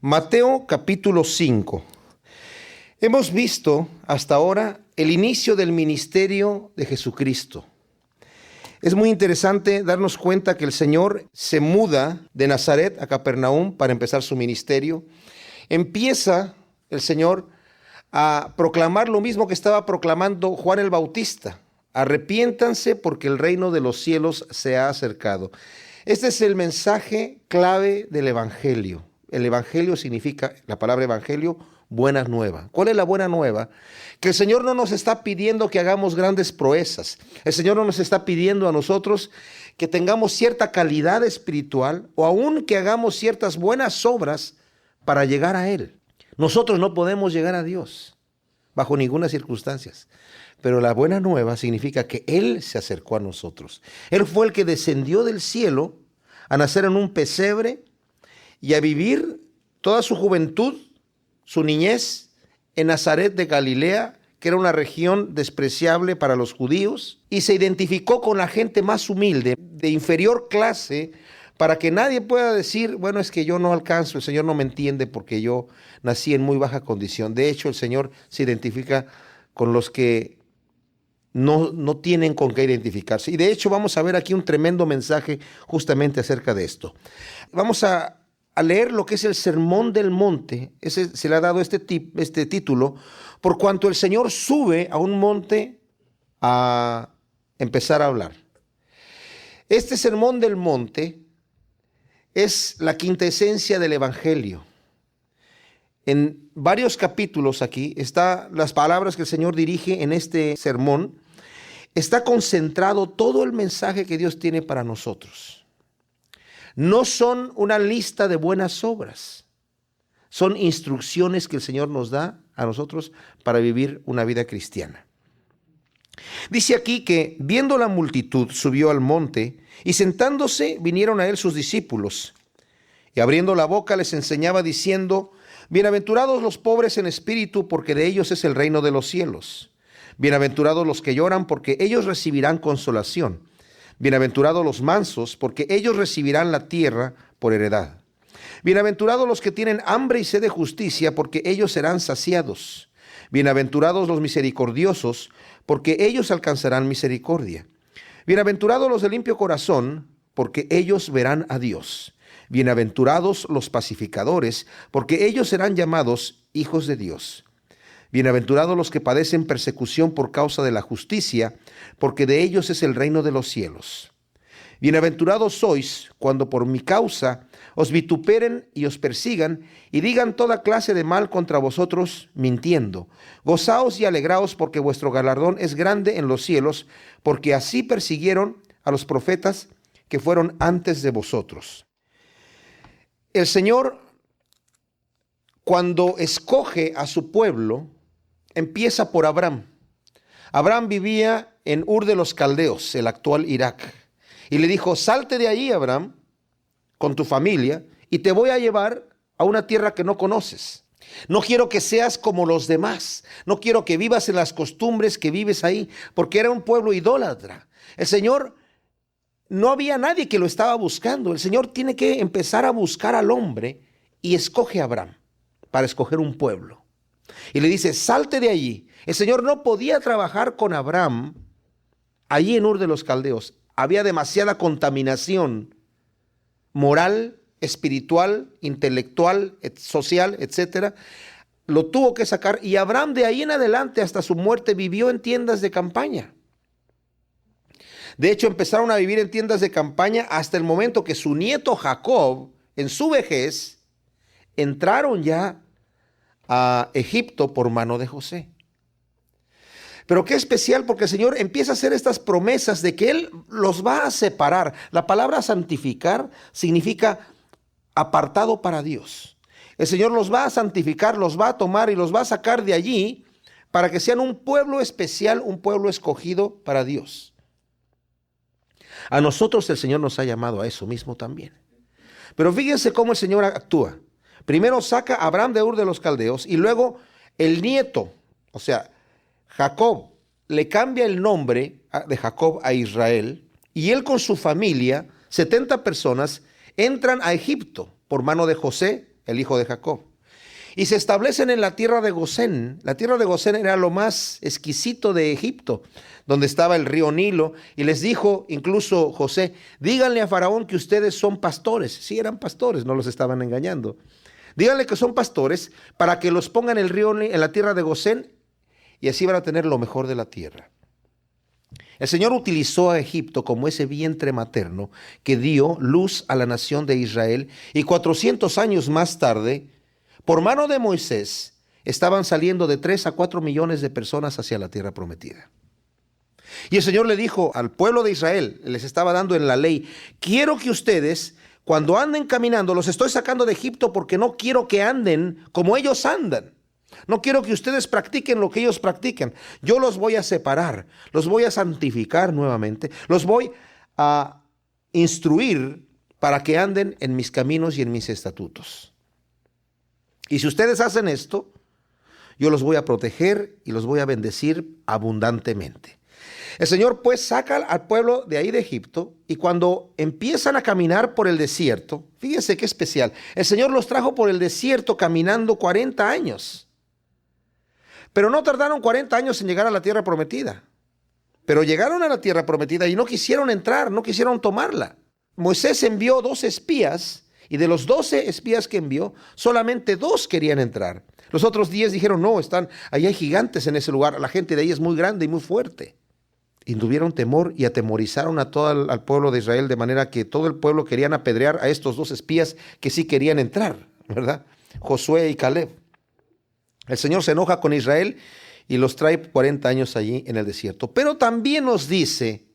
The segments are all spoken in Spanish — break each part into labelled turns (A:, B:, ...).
A: Mateo capítulo 5. Hemos visto hasta ahora el inicio del ministerio de Jesucristo. Es muy interesante darnos cuenta que el Señor se muda de Nazaret a Capernaum para empezar su ministerio. Empieza el Señor a proclamar lo mismo que estaba proclamando Juan el Bautista. Arrepiéntanse porque el reino de los cielos se ha acercado. Este es el mensaje clave del Evangelio. El Evangelio significa, la palabra Evangelio, buena nueva. ¿Cuál es la buena nueva? Que el Señor no nos está pidiendo que hagamos grandes proezas. El Señor no nos está pidiendo a nosotros que tengamos cierta calidad espiritual o aún que hagamos ciertas buenas obras para llegar a Él. Nosotros no podemos llegar a Dios bajo ninguna circunstancia. Pero la buena nueva significa que Él se acercó a nosotros. Él fue el que descendió del cielo a nacer en un pesebre y a vivir toda su juventud, su niñez, en Nazaret de Galilea, que era una región despreciable para los judíos, y se identificó con la gente más humilde, de inferior clase, para que nadie pueda decir, bueno, es que yo no alcanzo, el Señor no me entiende porque yo nací en muy baja condición. De hecho, el Señor se identifica con los que no tienen con qué identificarse. Y de hecho vamos a ver aquí un tremendo mensaje justamente acerca de esto. Vamos a leer lo que es el Sermón del Monte. Se le ha dado este título, por cuanto el Señor sube a un monte a empezar a hablar. Este Sermón del Monte es la quintesencia del Evangelio. En varios capítulos aquí están las palabras que el Señor dirige en este sermón. Está concentrado todo el mensaje que Dios tiene para nosotros. No son una lista de buenas obras. Son instrucciones que el Señor nos da a nosotros para vivir una vida cristiana. Dice aquí que viendo la multitud subió al monte y sentándose vinieron a él sus discípulos. Y abriendo la boca les enseñaba diciendo: bienaventurados los pobres en espíritu, porque de ellos es el reino de los cielos. Bienaventurados los que lloran, porque ellos recibirán consolación. Bienaventurados los mansos, porque ellos recibirán la tierra por heredad. Bienaventurados los que tienen hambre y sed de justicia, porque ellos serán saciados. Bienaventurados los misericordiosos, porque ellos alcanzarán misericordia. Bienaventurados los de limpio corazón, porque ellos verán a Dios. Bienaventurados los pacificadores, porque ellos serán llamados hijos de Dios. Bienaventurados los que padecen persecución por causa de la justicia, porque de ellos es el reino de los cielos. Bienaventurados sois cuando por mi causa os vituperen y os persigan y digan toda clase de mal contra vosotros mintiendo. Gozaos y alegraos, porque vuestro galardón es grande en los cielos, porque así persiguieron a los profetas que fueron antes de vosotros. El Señor, cuando escoge a su pueblo, empieza por Abraham. Abraham vivía en Ur de los Caldeos, el actual Irak. Y le dijo: salte de allí, Abraham, con tu familia, y te voy a llevar a una tierra que no conoces. No quiero que seas como los demás. No quiero que vivas en las costumbres que vives ahí, porque era un pueblo idólatra. El Señor, no había nadie que lo estaba buscando. El Señor tiene que empezar a buscar al hombre y escoge a Abraham para escoger un pueblo. Y le dice: salte de allí. El Señor no podía trabajar con Abraham allí en Ur de los Caldeos. Había demasiada contaminación moral, espiritual, intelectual, social, etcétera. Lo tuvo que sacar, y Abraham de ahí en adelante hasta su muerte vivió en tiendas de campaña. De hecho, empezaron a vivir en tiendas de campaña hasta el momento que su nieto Jacob, en su vejez, entraron ya a Egipto por mano de José. Pero qué especial, porque el Señor empieza a hacer estas promesas de que Él los va a separar. La palabra santificar significa apartado para Dios. El Señor los va a santificar, los va a tomar y los va a sacar de allí para que sean un pueblo especial, un pueblo escogido para Dios. A nosotros el Señor nos ha llamado a eso mismo también. Pero fíjense cómo el Señor actúa. Primero saca a Abraham de Ur de los Caldeos y luego el nieto, o sea, Jacob, le cambia el nombre de Jacob a Israel, y él con su familia, 70 personas, entran a Egipto por mano de José, el hijo de Jacob. Y se establecen en la tierra de Gosén. La tierra de Gosén era lo más exquisito de Egipto, donde estaba el río Nilo. Y les dijo incluso José, díganle a Faraón que ustedes son pastores. Sí, eran pastores, no los estaban engañando. Díganle que son pastores para que los pongan en la tierra de Gosén, y así van a tener lo mejor de la tierra. El Señor utilizó a Egipto como ese vientre materno que dio luz a la nación de Israel, y 400 años más tarde, por mano de Moisés, estaban saliendo de 3 a 4 millones de personas hacia la tierra prometida. Y el Señor le dijo al pueblo de Israel, les estaba dando en la ley, quiero que ustedes, cuando anden caminando, los estoy sacando de Egipto porque no quiero que anden como ellos andan. No quiero que ustedes practiquen lo que ellos practican. Yo los voy a separar, los voy a santificar nuevamente, los voy a instruir para que anden en mis caminos y en mis estatutos. Y si ustedes hacen esto, yo los voy a proteger y los voy a bendecir abundantemente. El Señor pues saca al pueblo de ahí de Egipto, y cuando empiezan a caminar por el desierto, fíjense qué especial, el Señor los trajo por el desierto caminando 40 años. Pero no tardaron 40 años en llegar a la tierra prometida. Pero llegaron a la tierra prometida y no quisieron entrar, no quisieron tomarla. Moisés envió 12 espías, y de los 12 espías que envió, solamente 2 querían entrar. Los otros 10 dijeron, no, ahí hay gigantes en ese lugar, la gente de ahí es muy grande y muy fuerte. Y tuvieron temor y atemorizaron a todo al pueblo de Israel, de manera que todo el pueblo querían apedrear a estos 2 espías que sí querían entrar, ¿verdad? Josué y Caleb. El Señor se enoja con Israel y los trae 40 años allí en el desierto. Pero también nos dice,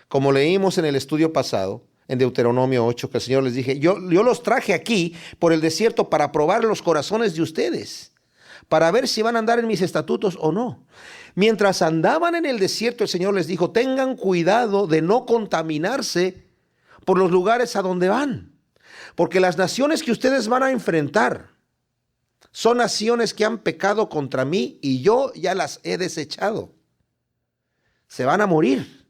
A: como leímos en el estudio pasado, en Deuteronomio 8, que el Señor les dije, yo los traje aquí por el desierto para probar los corazones de ustedes, para ver si van a andar en mis estatutos o no. Mientras andaban en el desierto, el Señor les dijo, tengan cuidado de no contaminarse por los lugares a donde van, porque las naciones que ustedes van a enfrentar son naciones que han pecado contra mí y yo ya las he desechado. Se van a morir,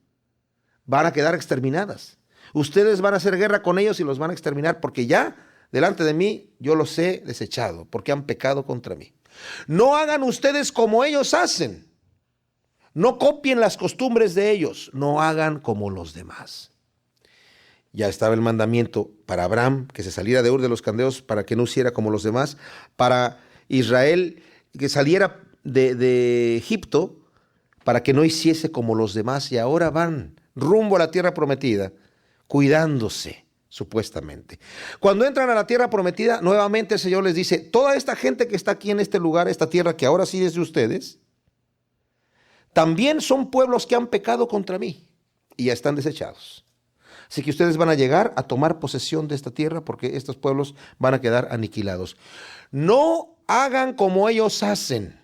A: van a quedar exterminadas. Ustedes van a hacer guerra con ellos y los van a exterminar, porque ya delante de mí yo los he desechado, porque han pecado contra mí. No hagan ustedes como ellos hacen. No copien las costumbres de ellos. No hagan como los demás. Ya estaba el mandamiento para Abraham, que se saliera de Ur de los Caldeos para que no hiciera como los demás. Para Israel, que saliera de Egipto para que no hiciese como los demás. Y ahora van rumbo a la tierra prometida, cuidándose, supuestamente. Cuando entran a la tierra prometida, nuevamente el Señor les dice, toda esta gente que está aquí en este lugar, esta tierra que ahora sí es de ustedes, también son pueblos que han pecado contra mí y ya están desechados. Así que ustedes van a llegar a tomar posesión de esta tierra, porque estos pueblos van a quedar aniquilados. No hagan como ellos hacen,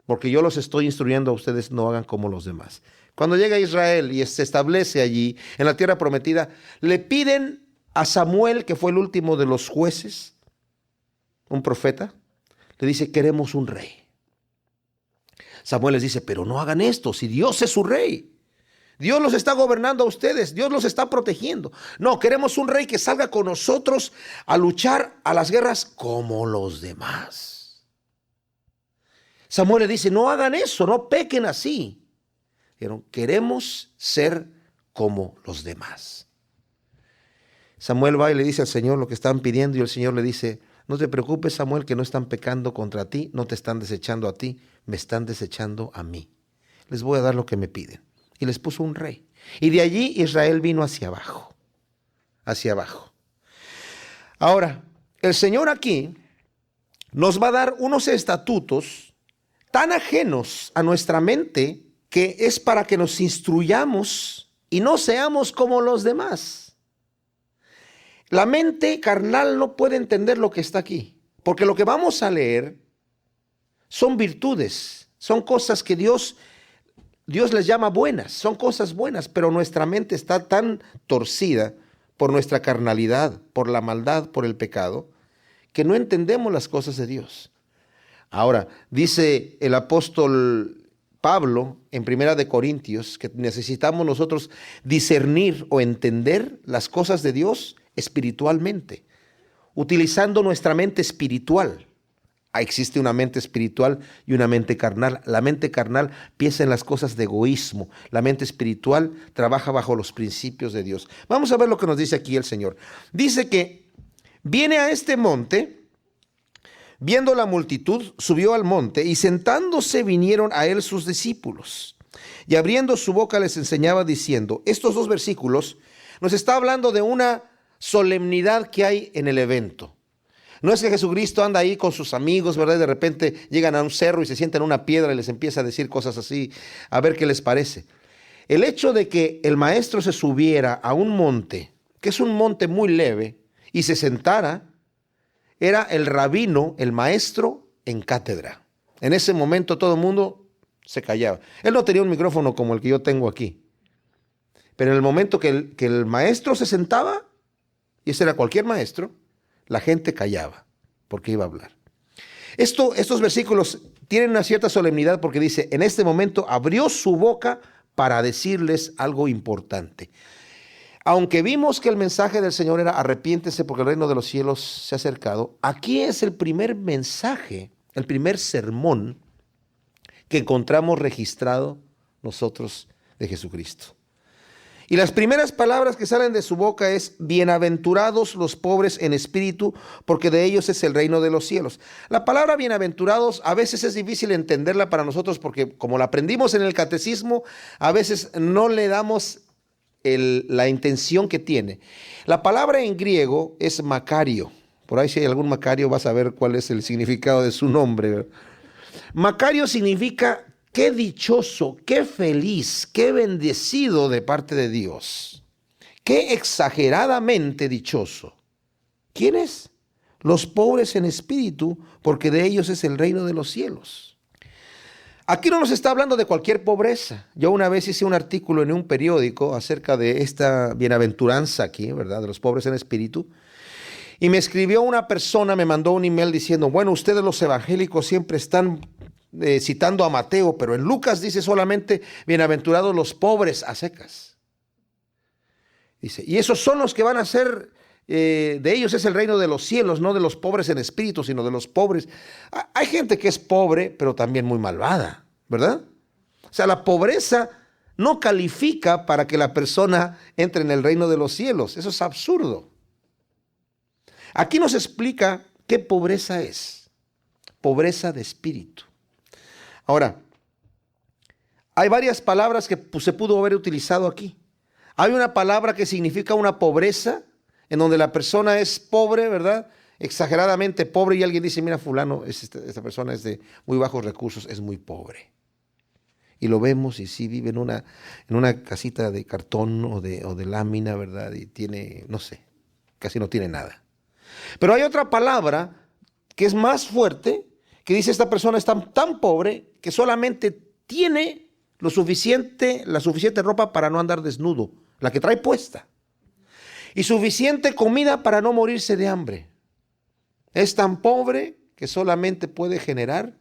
A: porque yo los estoy instruyendo a ustedes, no hagan como los demás. Cuando llega Israel y se establece allí en la tierra prometida, le piden a Samuel, que fue el último de los jueces, un profeta, le dice, queremos un rey. Samuel les dice, pero no hagan esto, si Dios es su rey. Dios los está gobernando a ustedes, Dios los está protegiendo. No, queremos un rey que salga con nosotros a luchar a las guerras como los demás. Samuel le dice, no hagan eso, no pequen así. Dijeron, queremos ser como los demás. Samuel va y le dice al Señor lo que están pidiendo, y el Señor le dice, no te preocupes, Samuel, que no están pecando contra ti, no te están desechando a ti, me están desechando a mí. Les voy a dar lo que me piden. Y les puso un rey. Y de allí Israel vino hacia abajo. Hacia abajo. Ahora, el Señor aquí nos va a dar unos estatutos tan ajenos a nuestra mente, que es para que nos instruyamos y no seamos como los demás. La mente carnal no puede entender lo que está aquí, porque lo que vamos a leer son virtudes, son cosas que Dios les llama buenas, son cosas buenas, pero nuestra mente está tan torcida por nuestra carnalidad, por la maldad, por el pecado, que no entendemos las cosas de Dios. Ahora, dice el apóstol Pablo en 1 Corintios que necesitamos nosotros discernir o entender las cosas de Dios espiritualmente. utilizando nuestra mente espiritual. Existe una mente espiritual y una mente carnal. La mente carnal piensa en las cosas de egoísmo. La mente espiritual trabaja bajo los principios de Dios. Vamos a ver lo que nos dice aquí el Señor. Dice que viene a este monte, viendo la multitud, subió al monte y sentándose vinieron a él sus discípulos. Y abriendo su boca les enseñaba diciendo, estos dos versículos nos está hablando de una solemnidad que hay en el evento. No es que Jesucristo anda ahí con sus amigos, ¿verdad? Y de repente llegan a un cerro y se sientan en una piedra y les empieza a decir cosas así, a ver qué les parece. El hecho de que el maestro se subiera a un monte, que es un monte muy leve, y se sentara, era el rabino, el maestro en cátedra. En ese momento todo el mundo se callaba. Él no tenía un micrófono como el que yo tengo aquí. Pero en el momento que el maestro se sentaba, y ese era cualquier maestro, la gente callaba porque iba a hablar. Estos versículos tienen una cierta solemnidad porque dice, en este momento abrió su boca para decirles algo importante. Aunque vimos que el mensaje del Señor era arrepiéntese porque el reino de los cielos se ha acercado, aquí es el primer mensaje, el primer sermón que encontramos registrado nosotros de Jesucristo. Y las primeras palabras que salen de su boca es, bienaventurados los pobres en espíritu, porque de ellos es el reino de los cielos. La palabra bienaventurados a veces es difícil entenderla para nosotros porque como la aprendimos en el catecismo, a veces no le damos la intención que tiene. La palabra en griego es Macario. Por ahí si hay algún Macario vas a ver cuál es el significado de su nombre. Macario significa qué dichoso, qué feliz, qué bendecido de parte de Dios. Qué exageradamente dichoso. ¿Quiénes? Los pobres en espíritu, porque de ellos es el reino de los cielos. Aquí no nos está hablando de cualquier pobreza. Yo una vez hice un artículo en un periódico acerca de esta bienaventuranza aquí, ¿verdad? De los pobres en espíritu. Y me escribió una persona, me mandó un email diciendo, bueno, ustedes los evangélicos siempre están citando a Mateo, pero en Lucas dice solamente, bienaventurados los pobres a secas. Dice, y esos son los que van a ser, de ellos es el reino de los cielos, no de los pobres en espíritu, sino de los pobres. Hay gente que es pobre, pero también muy malvada, ¿verdad? O sea, la pobreza no califica para que la persona entre en el reino de los cielos. Eso es absurdo. Aquí nos explica qué pobreza es. Pobreza de espíritu. Ahora, hay varias palabras que se pudo haber utilizado aquí. Hay una palabra que significa una pobreza, en donde la persona es pobre, ¿verdad? Exageradamente pobre, y alguien dice, mira, fulano, esta persona es de muy bajos recursos, es muy pobre. Y lo vemos y sí vive en una casita de cartón o de lámina, ¿verdad? Y tiene, no sé, casi no tiene nada. Pero hay otra palabra que es más fuerte, que dice esta persona es tan pobre que solamente tiene la suficiente ropa para no andar desnudo, la que trae puesta, y suficiente comida para no morirse de hambre. Es tan pobre que solamente puede generar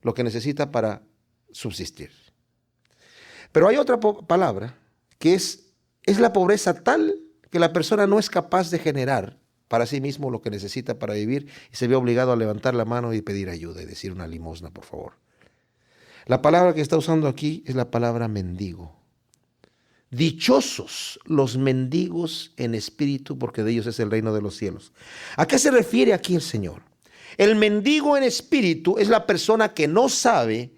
A: lo que necesita para subsistir. Pero hay otra palabra que es la pobreza tal que la persona no es capaz de generar para sí mismo lo que necesita para vivir y se ve obligado a levantar la mano y pedir ayuda y decir una limosna, por favor. La palabra que está usando aquí es la palabra mendigo. Dichosos los mendigos en espíritu, porque de ellos es el reino de los cielos. ¿A qué se refiere aquí el Señor? El mendigo en espíritu es la persona que no sabe,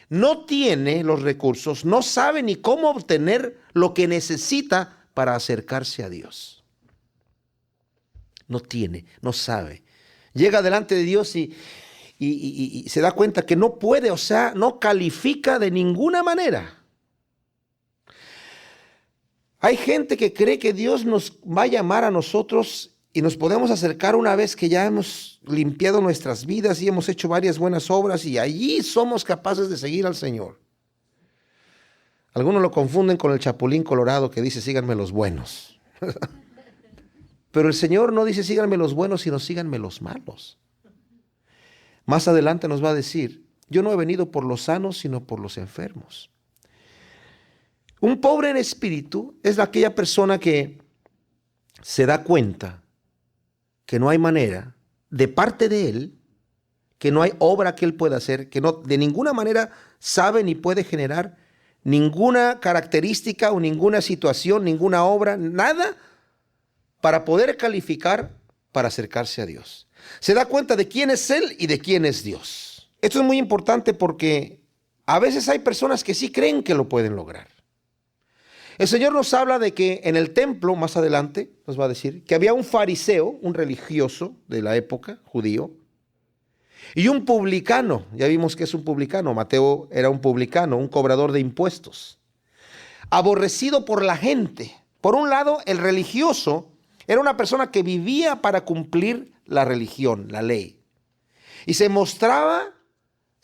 A: no tiene los recursos, no sabe ni cómo obtener lo que necesita para acercarse a Dios. No tiene, no sabe. Llega delante de Dios y se da cuenta que no puede, o sea, no califica de ninguna manera. Hay gente que cree que Dios nos va a llamar a nosotros y nos podemos acercar una vez que ya hemos limpiado nuestras vidas y hemos hecho varias buenas obras y allí somos capaces de seguir al Señor. Algunos lo confunden con el chapulín colorado que dice síganme los buenos. Pero el Señor no dice síganme los buenos, sino síganme los malos. Más adelante nos va a decir, yo no he venido por los sanos, sino por los enfermos. Un pobre en espíritu es aquella persona que se da cuenta que no hay manera, de parte de Él, que no hay obra que Él pueda hacer, que no, de ninguna manera sabe ni puede generar ninguna característica o ninguna situación, ninguna obra, nada para poder calificar para acercarse a Dios. Se da cuenta de quién es Él y de quién es Dios. Esto es muy importante porque a veces hay personas que sí creen que lo pueden lograr. El Señor nos habla de que en el templo, más adelante, nos va a decir, que había un fariseo, un religioso de la época, judío, y un publicano. Ya vimos que es un publicano. Mateo era un publicano, un cobrador de impuestos, aborrecido por la gente. Por un lado, el religioso era una persona que vivía para cumplir la religión, la ley, y se mostraba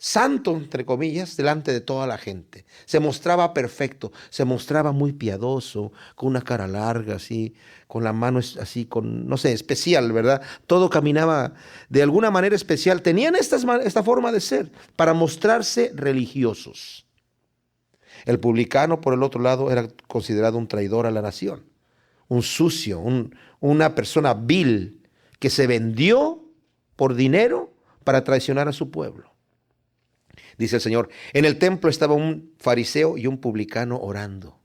A: santo, entre comillas, delante de toda la gente. Se mostraba perfecto, se mostraba muy piadoso, con una cara larga, así, con la mano así, con, no sé, especial, ¿verdad? Todo caminaba de alguna manera especial. Tenían esta forma de ser, para mostrarse religiosos. El publicano, por el otro lado, era considerado un traidor a la nación, un sucio, una persona vil, que se vendió por dinero para traicionar a su pueblo. Dice el Señor, en el templo estaba un fariseo y un publicano orando.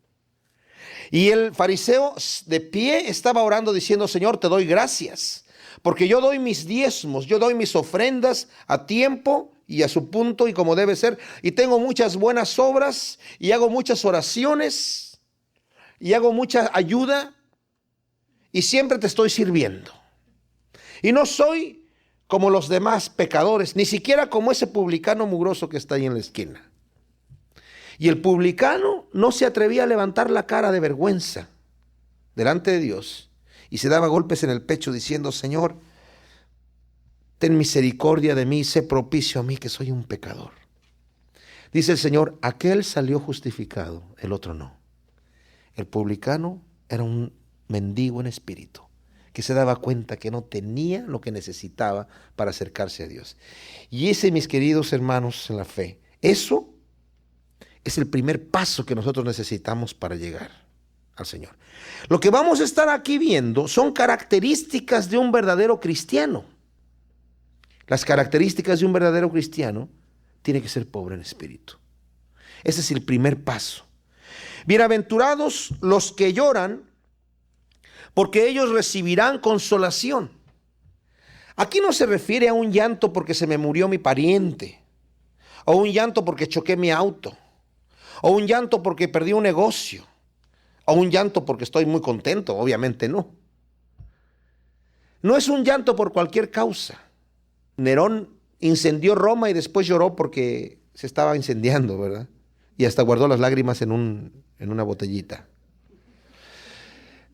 A: Y el fariseo de pie estaba orando diciendo, Señor, te doy gracias, porque yo doy mis diezmos, yo doy mis ofrendas a tiempo y a su punto y como debe ser. Y tengo muchas buenas obras y hago muchas oraciones y hago mucha ayuda y siempre te estoy sirviendo. Y no soy como los demás pecadores, ni siquiera como ese publicano mugroso que está ahí en la esquina. Y el publicano no se atrevía a levantar la cara de vergüenza delante de Dios y se daba golpes en el pecho diciendo, Señor, ten misericordia de mí, sé propicio a mí que soy un pecador. Dice el Señor, aquel salió justificado, el otro no. El publicano era un mendigo en espíritu, que se daba cuenta que no tenía lo que necesitaba para acercarse a Dios. Y ese, mis queridos hermanos en la fe, eso es el primer paso que nosotros necesitamos para llegar al Señor. Lo que vamos a estar aquí viendo son características de un verdadero cristiano. Las características de un verdadero cristiano tiene que ser pobre en espíritu. Ese es el primer paso. Bienaventurados los que lloran, porque ellos recibirán consolación. Aquí no se refiere a un llanto porque se me murió mi pariente, o un llanto porque choqué mi auto, o un llanto porque perdí un negocio, o un llanto porque estoy muy contento. Obviamente no. No es un llanto por cualquier causa. Nerón incendió Roma y después lloró porque se estaba incendiando, ¿verdad? Y hasta guardó las lágrimas en una botellita.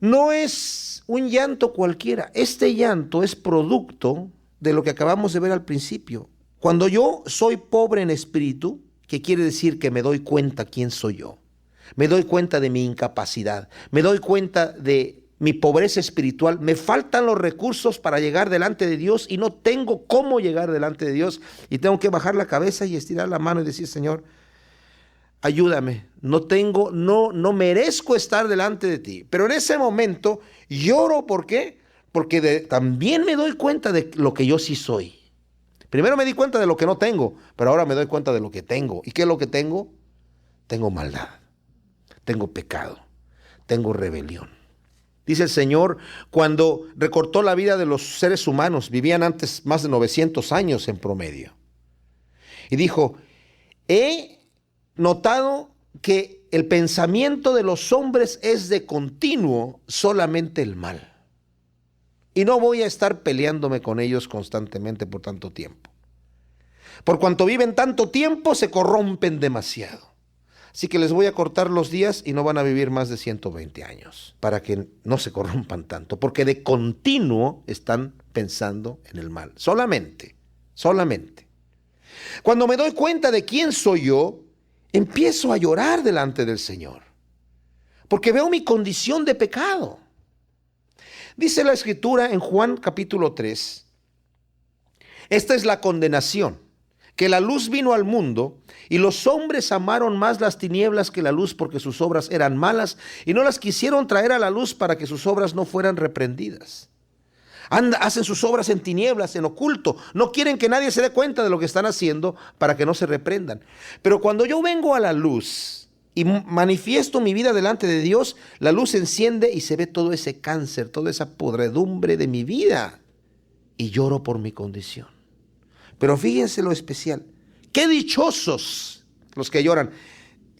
A: No es un llanto cualquiera. Este llanto es producto de lo que acabamos de ver al principio. Cuando yo soy pobre en espíritu, ¿qué quiere decir? Que me doy cuenta quién soy yo. Me doy cuenta de mi incapacidad. Me doy cuenta de mi pobreza espiritual. Me faltan los recursos para llegar delante de Dios y no tengo cómo llegar delante de Dios. Y tengo que bajar la cabeza y estirar la mano y decir, Señor, ayúdame, no merezco estar delante de ti. Pero en ese momento lloro, ¿por qué? Porque también me doy cuenta de lo que yo sí soy. Primero me di cuenta de lo que no tengo, pero ahora me doy cuenta de lo que tengo. ¿Y qué es lo que tengo? Tengo maldad, tengo pecado, tengo rebelión. Dice el Señor, cuando recortó la vida de los seres humanos, vivían antes más de 900 años en promedio. Y dijo, he notado que el pensamiento de los hombres es de continuo solamente el mal. Y no voy a estar peleándome con ellos constantemente por tanto tiempo. Por cuanto viven tanto tiempo, se corrompen demasiado. Así que les voy a cortar los días y no van a vivir más de 120 años, para que no se corrompan tanto, porque de continuo están pensando en el mal. Solamente. Cuando me doy cuenta de quién soy yo, empiezo a llorar delante del Señor, porque veo mi condición de pecado. Dice la Escritura en Juan capítulo 3, esta es la condenación, que la luz vino al mundo y los hombres amaron más las tinieblas que la luz porque sus obras eran malas y no las quisieron traer a la luz para que sus obras no fueran reprendidas. Hacen sus obras en tinieblas, en oculto. No quieren que nadie se dé cuenta de lo que están haciendo para que no se reprendan. Pero cuando yo vengo a la luz y manifiesto mi vida delante de Dios, la luz se enciende y se ve todo ese cáncer, toda esa podredumbre de mi vida. Y lloro por mi condición. Pero fíjense lo especial. ¡Qué dichosos los que lloran!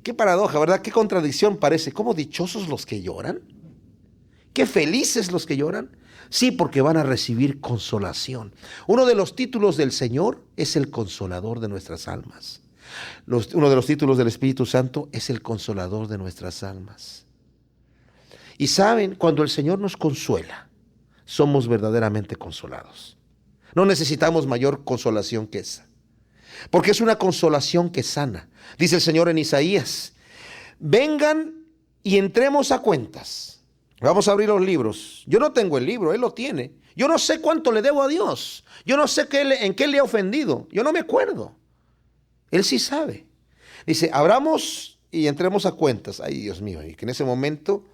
A: Qué paradoja, ¿verdad? Qué contradicción parece. ¿Cómo dichosos los que lloran? ¡Qué felices los que lloran! Sí, porque van a recibir consolación. Uno de los títulos del Señor es el consolador de nuestras almas. Uno de los títulos del Espíritu Santo es el consolador de nuestras almas. Y saben, cuando el Señor nos consuela, somos verdaderamente consolados. No necesitamos mayor consolación que esa. Porque es una consolación que sana. Dice el Señor en Isaías: vengan y entremos a cuentas. Vamos a abrir los libros. Yo no tengo el libro, Él lo tiene. Yo no sé cuánto le debo a Dios. Yo no sé en qué le he ofendido. Yo no me acuerdo. Él sí sabe. Dice, abramos y entremos a cuentas. Ay, Dios mío, y que en ese momento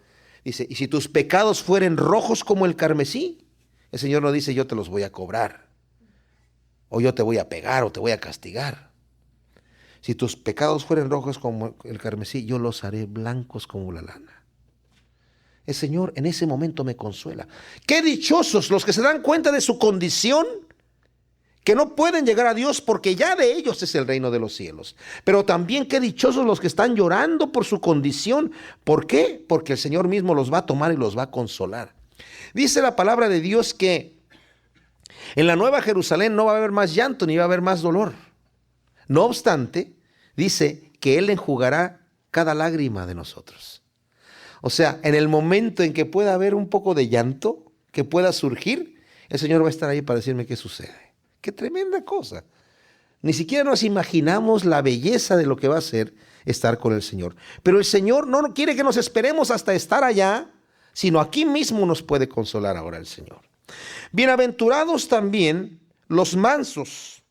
A: dice, y si tus pecados fueren rojos como el carmesí, el Señor no dice, yo te los voy a cobrar, o yo te voy a pegar, o te voy a castigar. Si tus pecados fueren rojos como el carmesí, yo los haré blancos como la lana. El Señor en ese momento me consuela. Qué dichosos los que se dan cuenta de su condición, que no pueden llegar a Dios porque ya de ellos es el reino de los cielos. Pero también qué dichosos los que están llorando por su condición. ¿Por qué? Porque el Señor mismo los va a tomar y los va a consolar. Dice la palabra de Dios que en la Nueva Jerusalén no va a haber más llanto ni va a haber más dolor. No obstante, dice que Él enjugará cada lágrima de nosotros. O sea, en el momento en que pueda haber un poco de llanto, que pueda surgir, el Señor va a estar ahí para decirme qué sucede. ¡Qué tremenda cosa! Ni siquiera nos imaginamos la belleza de lo que va a ser estar con el Señor. Pero el Señor no quiere que nos esperemos hasta estar allá, sino aquí mismo nos puede consolar ahora el Señor. Bienaventurados también los mansos,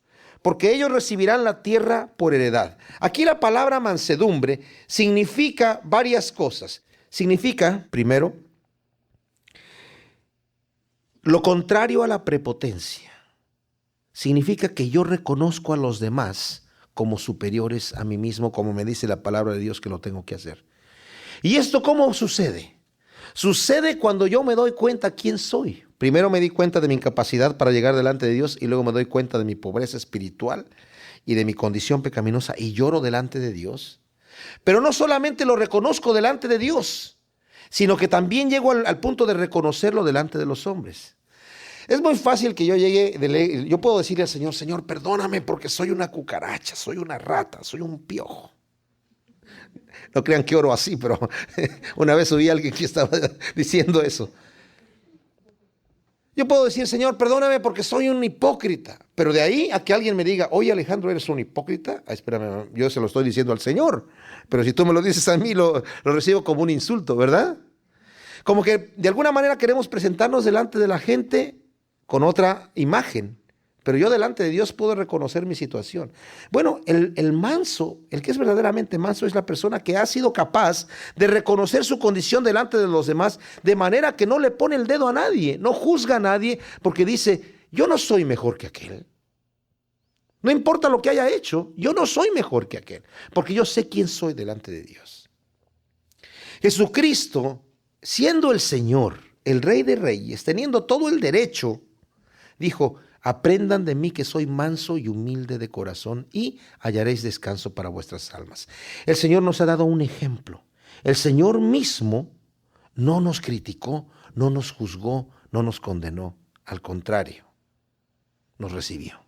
A: porque ellos recibirán la tierra por heredad. Aquí la palabra mansedumbre significa varias cosas. Significa, primero, lo contrario a la prepotencia. Significa que yo reconozco a los demás como superiores a mí mismo, como me dice la palabra de Dios que lo tengo que hacer. ¿Y esto cómo sucede? Sucede cuando yo me doy cuenta quién soy. Primero me di cuenta de mi incapacidad para llegar delante de Dios y luego me doy cuenta de mi pobreza espiritual y de mi condición pecaminosa y lloro delante de Dios. Pero no solamente lo reconozco delante de Dios, sino que también llego al punto de reconocerlo delante de los hombres. Es muy fácil que yo yo puedo decirle al Señor, Señor, perdóname porque soy una cucaracha, soy una rata, soy un piojo. No crean que oro así, pero una vez oí a alguien que estaba diciendo eso. Yo puedo decir, Señor, perdóname porque soy un hipócrita. Pero de ahí a que alguien me diga, oye Alejandro, ¿eres un hipócrita? Espérame, yo se lo estoy diciendo al Señor. Pero si tú me lo dices a mí, lo recibo como un insulto, ¿verdad? Como que de alguna manera queremos presentarnos delante de la gente con otra imagen. Pero yo delante de Dios puedo reconocer mi situación. Bueno, el manso, el que es verdaderamente manso, es la persona que ha sido capaz de reconocer su condición delante de los demás, de manera que no le pone el dedo a nadie, no juzga a nadie, porque dice, yo no soy mejor que aquel. No importa lo que haya hecho, yo no soy mejor que aquel, porque yo sé quién soy delante de Dios. Jesucristo, siendo el Señor, el Rey de Reyes, teniendo todo el derecho, dijo, aprendan de mí que soy manso y humilde de corazón y hallaréis descanso para vuestras almas. El Señor nos ha dado un ejemplo. El Señor mismo no nos criticó, no nos juzgó, no nos condenó. Al contrario, nos recibió.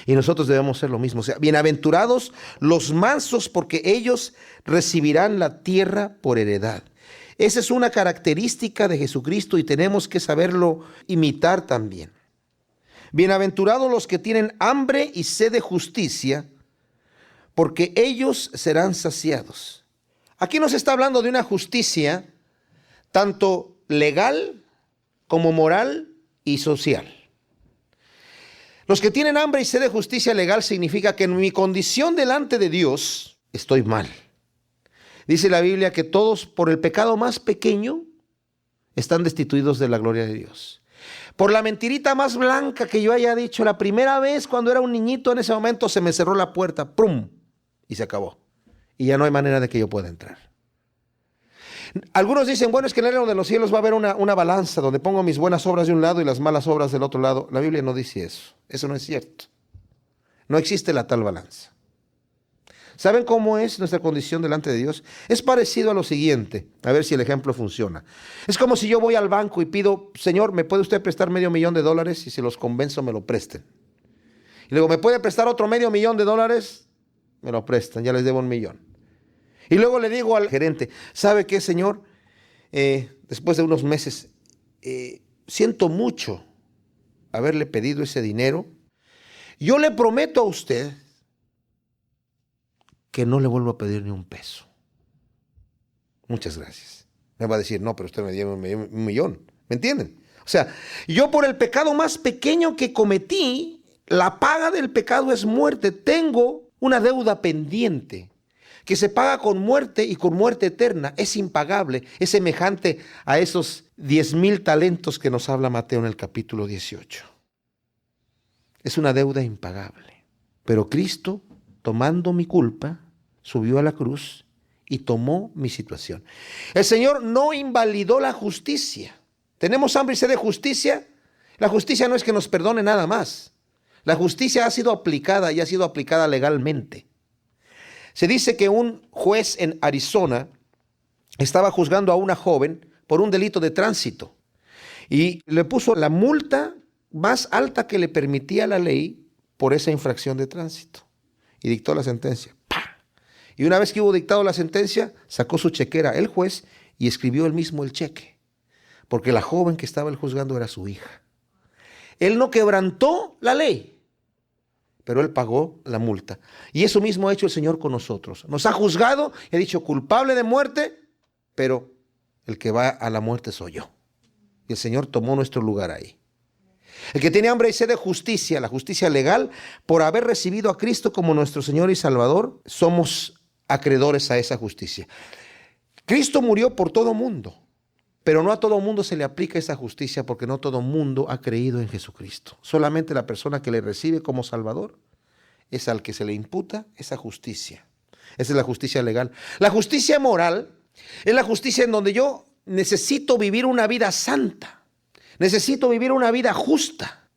A: Y nosotros debemos ser lo mismo. O sea, bienaventurados los mansos porque ellos recibirán la tierra por heredad. Esa es una característica de Jesucristo y tenemos que saberlo imitar también. Bienaventurados los que tienen hambre y sed de justicia, porque ellos serán saciados. Aquí nos está hablando de una justicia tanto legal como moral y social. Los que tienen hambre y sed de justicia legal significa que en mi condición delante de Dios estoy mal. Dice la Biblia que todos por el pecado más pequeño están destituidos de la gloria de Dios. Por la mentirita más blanca que yo haya dicho, la primera vez cuando era un niñito, en ese momento se me cerró la puerta, ¡prum! Y se acabó. Y ya no hay manera de que yo pueda entrar. Algunos dicen, bueno, es que en el reino de los cielos va a haber una balanza donde pongo mis buenas obras de un lado y las malas obras del otro lado. La Biblia no dice eso. Eso no es cierto. No existe la tal balanza. ¿Saben cómo es nuestra condición delante de Dios? Es parecido a lo siguiente, a ver si el ejemplo funciona. Es como si yo voy al banco y pido, Señor, ¿me puede usted prestar $500,000? Y si los convenzo, me lo presten. Y luego, ¿me puede prestar otro $500,000? Me lo prestan, ya les debo 1,000,000. Y luego le digo al gerente, ¿sabe qué, señor? Después de unos meses, siento mucho haberle pedido ese dinero. Yo le prometo a usted que no le vuelvo a pedir ni un peso. Muchas gracias. Me va a decir, no, pero usted me dio 1,000,000. ¿Me entienden? O sea, yo por el pecado más pequeño que cometí, la paga del pecado es muerte. Tengo una deuda pendiente que se paga con muerte y con muerte eterna. Es impagable. Es semejante a esos 10,000 talentos que nos habla Mateo en el capítulo 18. Es una deuda impagable. Pero Cristo, tomando mi culpa, subió a la cruz y tomó mi situación. El Señor no invalidó la justicia. ¿Tenemos hambre y sed de justicia? La justicia no es que nos perdone nada más. La justicia ha sido aplicada y ha sido aplicada legalmente. Se dice que un juez en Arizona estaba juzgando a una joven por un delito de tránsito y le puso la multa más alta que le permitía la ley por esa infracción de tránsito. Y dictó la sentencia. ¡Pah! Y una vez que hubo dictado la sentencia, sacó su chequera el juez y escribió él mismo el cheque. Porque la joven que estaba él juzgando era su hija. Él no quebrantó la ley, pero él pagó la multa. Y eso mismo ha hecho el Señor con nosotros. Nos ha juzgado y ha dicho culpable de muerte, pero el que va a la muerte soy yo. Y el Señor tomó nuestro lugar ahí. El que tiene hambre y sed de justicia, la justicia legal, por haber recibido a Cristo como nuestro Señor y Salvador, somos acreedores a esa justicia. Cristo murió por todo mundo, pero no a todo mundo se le aplica esa justicia porque no todo mundo ha creído en Jesucristo. Solamente la persona que le recibe como Salvador es al que se le imputa esa justicia. Esa es la justicia legal. La justicia moral es la justicia en donde yo necesito vivir una vida santa. Necesito vivir una vida justa.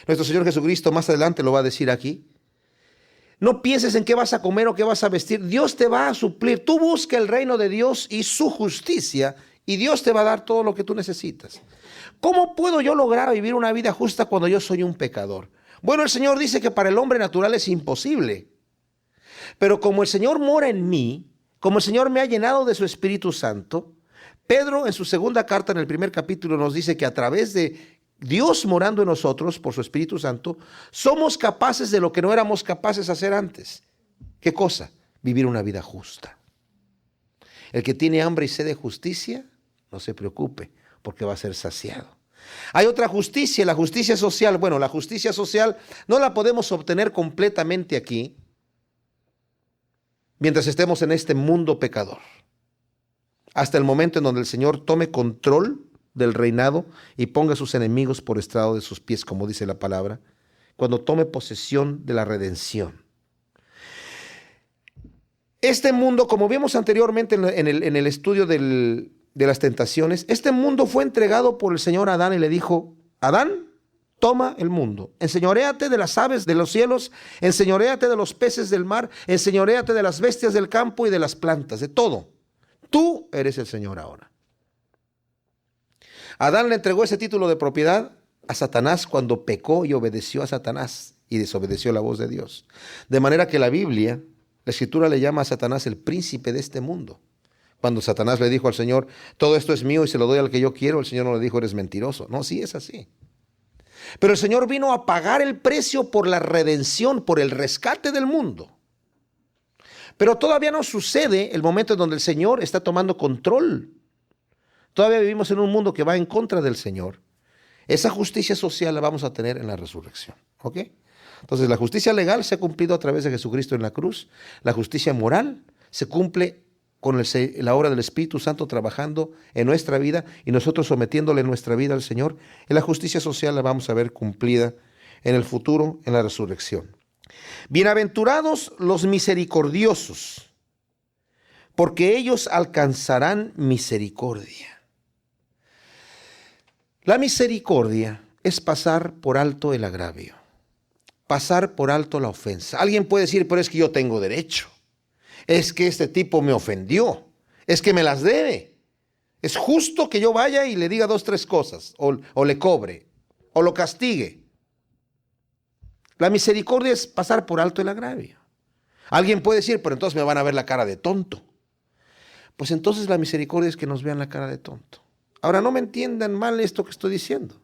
A: Nuestro Señor Jesucristo más adelante lo va a decir aquí. No pienses en qué vas a comer o qué vas a vestir. Dios te va a suplir. Tú busca el reino de Dios y su justicia y Dios te va a dar todo lo que tú necesitas. ¿Cómo puedo yo lograr vivir una vida justa cuando yo soy un pecador? Bueno, el Señor dice que para el hombre natural es imposible. Pero como el Señor mora en mí, como el Señor me ha llenado de su Espíritu Santo, Pedro en su segunda carta en el primer capítulo nos dice que a través de Dios morando en nosotros por su Espíritu Santo, somos capaces de lo que no éramos capaces de hacer antes. ¿Qué cosa? Vivir una vida justa. El que tiene hambre y sed de justicia, no se preocupe, porque va a ser saciado. Hay otra justicia, la justicia social. Bueno, la justicia social no la podemos obtener completamente aquí, mientras estemos en este mundo pecador. Hasta el momento en donde el Señor tome control del reinado y ponga a sus enemigos por estrado de sus pies, como dice la palabra, cuando tome posesión de la redención. Este mundo, como vimos anteriormente en el estudio de las tentaciones, este mundo fue entregado por el Señor a Adán y le dijo, Adán, toma el mundo, enseñoréate de las aves de los cielos, enseñoréate de los peces del mar, enseñoréate de las bestias del campo y de las plantas, de todo. Tú eres el Señor ahora. Adán le entregó ese título de propiedad a Satanás cuando pecó y obedeció a Satanás y desobedeció la voz de Dios. De manera que la Biblia, la Escritura le llama a Satanás el príncipe de este mundo. Cuando Satanás le dijo al Señor, todo esto es mío y se lo doy al que yo quiero, el Señor no le dijo, eres mentiroso. No, sí es así. Pero el Señor vino a pagar el precio por la redención, por el rescate del mundo. Pero todavía no sucede el momento en donde el Señor está tomando control. Todavía vivimos en un mundo que va en contra del Señor. Esa justicia social la vamos a tener en la resurrección. ¿Ok? Entonces la justicia legal se ha cumplido a través de Jesucristo en la cruz. La justicia moral se cumple con la obra del Espíritu Santo trabajando en nuestra vida y nosotros sometiéndole nuestra vida al Señor, en la justicia social la vamos a ver cumplida en el futuro, en la resurrección. Bienaventurados los misericordiosos, porque ellos alcanzarán misericordia. La misericordia es pasar por alto el agravio, pasar por alto la ofensa. Alguien puede decir, pero es que yo tengo derecho. Es que este tipo me ofendió. Es que me las debe. Es justo que yo vaya y le diga 2, 3 cosas, o le cobre, o lo castigue. La misericordia es pasar por alto el agravio. Alguien puede decir, pero entonces me van a ver la cara de tonto. Pues entonces la misericordia es que nos vean la cara de tonto. Ahora no me entiendan mal esto que estoy diciendo.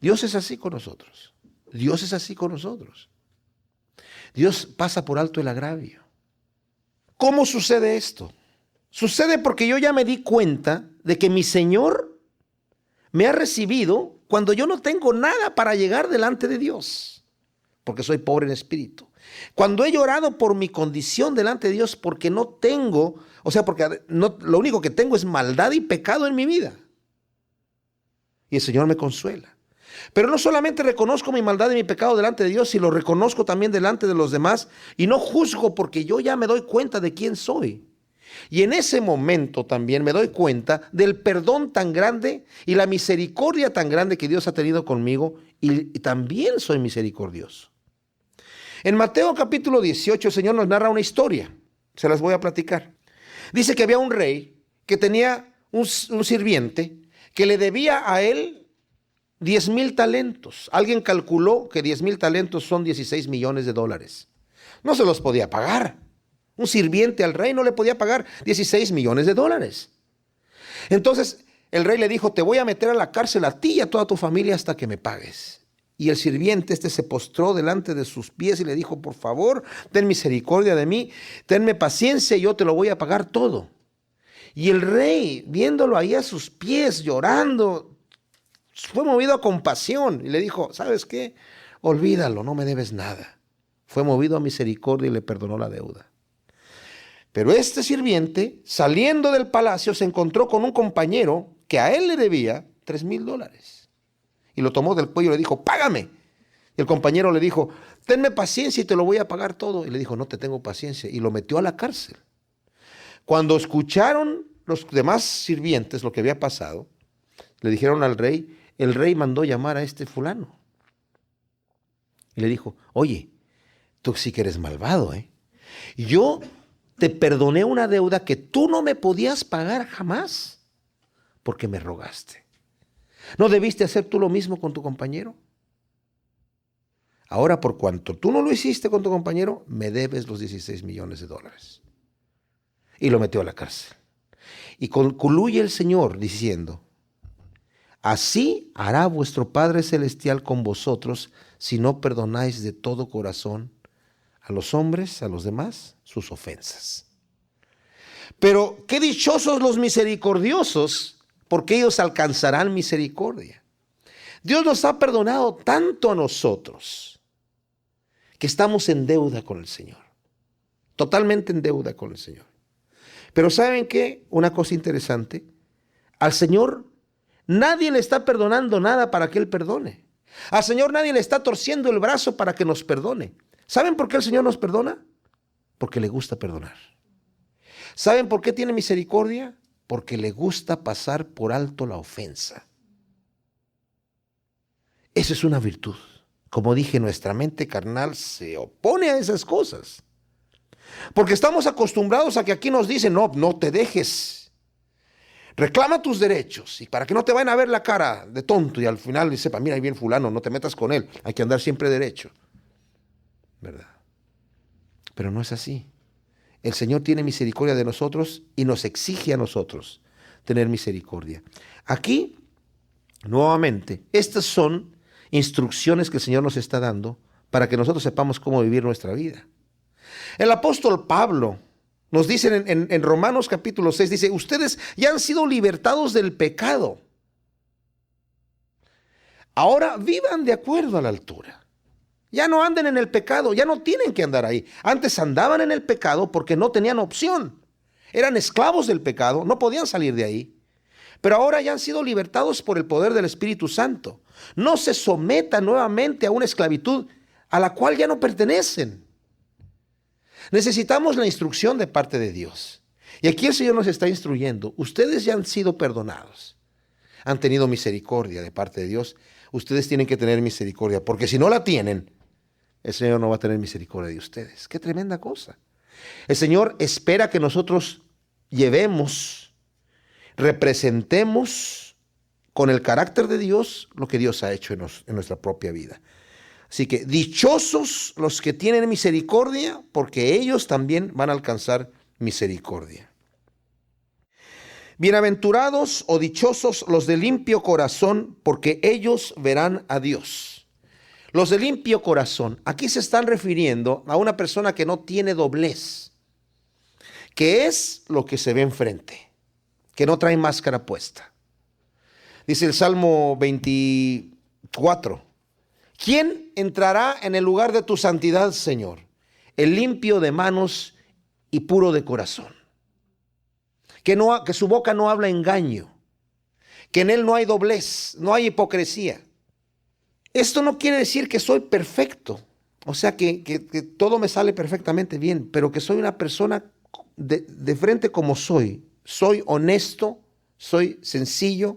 A: Dios es así con nosotros. Dios es así con nosotros. Dios pasa por alto el agravio. ¿Cómo sucede esto? Sucede porque yo ya me di cuenta de que mi Señor me ha recibido cuando yo no tengo nada para llegar delante de Dios, porque soy pobre en espíritu. Cuando he llorado por mi condición delante de Dios porque no tengo, porque lo único que tengo es maldad y pecado en mi vida. Y el Señor me consuela. Pero no solamente reconozco mi maldad y mi pecado delante de Dios, sino lo reconozco también delante de los demás y no juzgo porque yo ya me doy cuenta de quién soy. Y en ese momento también me doy cuenta del perdón tan grande y la misericordia tan grande que Dios ha tenido conmigo y también soy misericordioso. En Mateo capítulo 18 el Señor nos narra una historia, se las voy a platicar. Dice que había un rey que tenía un sirviente que le debía a él 10,000 talentos. Alguien calculó que 10,000 talentos son 16 millones de dólares. No se los podía pagar. Un sirviente al rey no le podía pagar 16 millones de dólares. Entonces el rey le dijo, te voy a meter a la cárcel a ti y a toda tu familia hasta que me pagues. Y el sirviente se postró delante de sus pies y le dijo, por favor, ten misericordia de mí, tenme paciencia y yo te lo voy a pagar todo. Y el rey, viéndolo ahí a sus pies, llorando, fue movido a compasión y le dijo, ¿sabes qué? Olvídalo, no me debes nada. Fue movido a misericordia y le perdonó la deuda. Pero este sirviente, saliendo del palacio, se encontró con un compañero que a él le debía 3,000 dólares. Y lo tomó del cuello y le dijo, págame. Y el compañero le dijo, tenme paciencia y te lo voy a pagar todo. Y le dijo, no te tengo paciencia. Y lo metió a la cárcel. Cuando escucharon los demás sirvientes lo que había pasado, le dijeron al rey, el rey mandó llamar a este fulano. Y le dijo, oye, tú sí que eres malvado, ¿eh? Yo te perdoné una deuda que tú no me podías pagar jamás porque me rogaste. ¿No debiste hacer tú lo mismo con tu compañero? Ahora, por cuanto tú no lo hiciste con tu compañero, me debes los 16 millones de dólares. Y lo metió a la cárcel. Y concluye el Señor diciendo, así hará vuestro Padre Celestial con vosotros si no perdonáis de todo corazón a los hombres, a los demás, sus ofensas. Pero qué dichosos los misericordiosos, porque ellos alcanzarán misericordia. Dios nos ha perdonado tanto a nosotros que estamos en deuda con el Señor. Totalmente en deuda con el Señor. Pero ¿saben qué? Una cosa interesante. Al Señor nadie le está perdonando nada para que Él perdone. Al Señor nadie le está torciendo el brazo para que nos perdone. ¿Saben por qué el Señor nos perdona? Porque le gusta perdonar. ¿Saben por qué tiene misericordia? Porque le gusta pasar por alto la ofensa. Esa es una virtud. Como dije, nuestra mente carnal se opone a esas cosas. Porque estamos acostumbrados a que aquí nos dicen, no te dejes. Reclama tus derechos y para que no te vayan a ver la cara de tonto y al final sepa, mira, ahí viene fulano, no te metas con él. Hay que andar siempre derecho. ¿Verdad? Pero no es así. El Señor tiene misericordia de nosotros y nos exige a nosotros tener misericordia. Aquí, nuevamente, estas son instrucciones que el Señor nos está dando para que nosotros sepamos cómo vivir nuestra vida. El apóstol Pablo nos dice en Romanos capítulo 6, dice, ustedes ya han sido libertados del pecado. Ahora vivan de acuerdo a la altura. Ya no anden en el pecado, ya no tienen que andar ahí. Antes andaban en el pecado porque no tenían opción. Eran esclavos del pecado, no podían salir de ahí. Pero ahora ya han sido libertados por el poder del Espíritu Santo. No se sometan nuevamente a una esclavitud a la cual ya no pertenecen. Necesitamos la instrucción de parte de Dios. Y aquí el Señor nos está instruyendo. Ustedes ya han sido perdonados. Han tenido misericordia de parte de Dios. Ustedes tienen que tener misericordia, porque si no la tienen, el Señor no va a tener misericordia de ustedes. ¡Qué tremenda cosa! El Señor espera que nosotros llevemos, representemos con el carácter de Dios lo que Dios ha hecho en nuestra propia vida. Así que dichosos los que tienen misericordia, porque ellos también van a alcanzar misericordia. Bienaventurados o dichosos los de limpio corazón, porque ellos verán a Dios. Los de limpio corazón, aquí se están refiriendo a una persona que no tiene doblez, que es lo que se ve enfrente, que no trae máscara puesta. Dice el Salmo 24, ¿quién entrará en el lugar de tu santidad, Señor? El limpio de manos y puro de corazón. Que su boca no habla engaño, que en él no hay doblez, no hay hipocresía. Esto no quiere decir que soy perfecto, o sea que todo me sale perfectamente bien, pero que soy una persona de frente como soy. Soy honesto, soy sencillo,